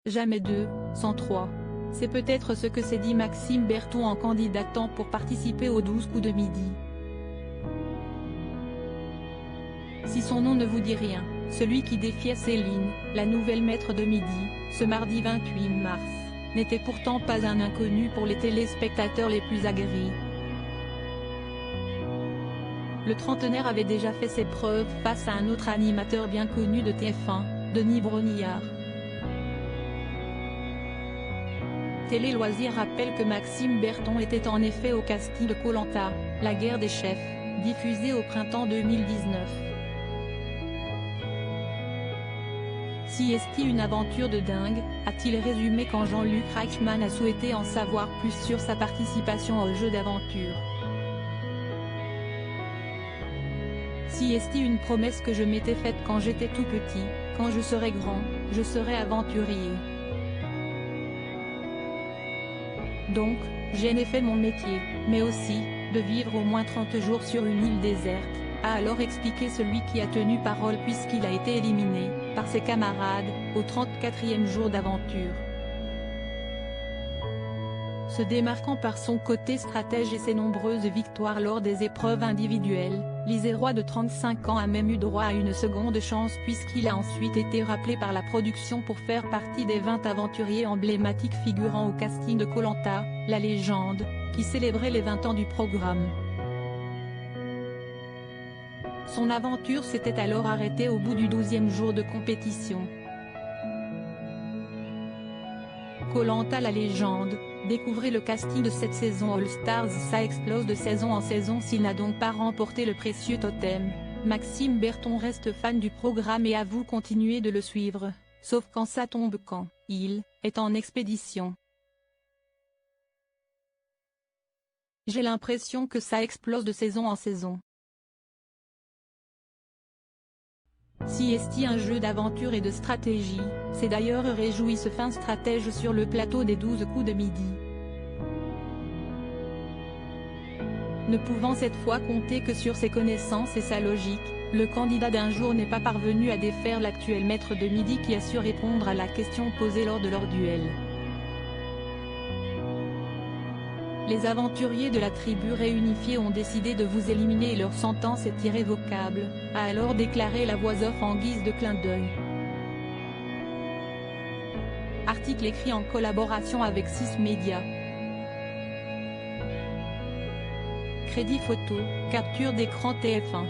Jamais 2, 103. C'est peut-être ce que s'est dit Maxime Berton en candidatant pour participer aux 12 coups de midi. Si son nom ne vous dit rien, celui qui défiait Céline, la nouvelle maître de midi, ce mardi 28 mars, n'était pourtant pas un inconnu pour les téléspectateurs les plus aguerris. Le trentenaire avait déjà fait ses preuves face à un autre animateur bien connu de TF1, Denis Brognard. Télé Loisirs rappelle que Maxime Berton était en effet au casting de Koh-Lanta, la guerre des chefs, diffusé au printemps 2019. Si est-ce une aventure de dingue, a-t-il résumé quand Jean-Luc Reichmann a souhaité en savoir plus sur sa participation au jeu d'aventure. Si est-ce une promesse que je m'étais faite quand j'étais tout petit, quand je serai grand, je serai aventurier. Donc, j'ai fait mon métier, mais aussi, de vivre au moins 30 jours sur une île déserte, a alors expliqué celui qui a tenu parole puisqu'il a été éliminé, par ses camarades, au 34e jour d'aventure. Se démarquant par son côté stratège et ses nombreuses victoires lors des épreuves individuelles, l'Isérois de 35 ans a même eu droit à une seconde chance puisqu'il a ensuite été rappelé par la production pour faire partie des 20 aventuriers emblématiques figurant au casting de Koh-Lanta, la légende, qui célébrait les 20 ans du programme. Son aventure s'était alors arrêtée au bout du 12e jour de compétition. Koh-Lanta la légende, découvrez le casting de cette saison All Stars. Ça explose de saison en saison. S'il n'a donc pas remporté le précieux totem, Maxime Berton reste fan du programme et avoue continuer de le suivre, sauf quand ça tombe quand il est en expédition. J'ai l'impression que ça explose de saison en saison. Si est un jeu d'aventure et de stratégie, c'est d'ailleurs réjoui ce fin stratège sur le plateau des 12 coups de midi. Ne pouvant cette fois compter que sur ses connaissances et sa logique, le candidat d'un jour n'est pas parvenu à défaire l'actuel maître de midi qui a su répondre à la question posée lors de leur duel. Les aventuriers de la tribu réunifiée ont décidé de vous éliminer et leur sentence est irrévocable, a alors déclaré la voix off en guise de clin d'œil. Article écrit en collaboration avec 6 médias. Crédit photo, capture d'écran TF1.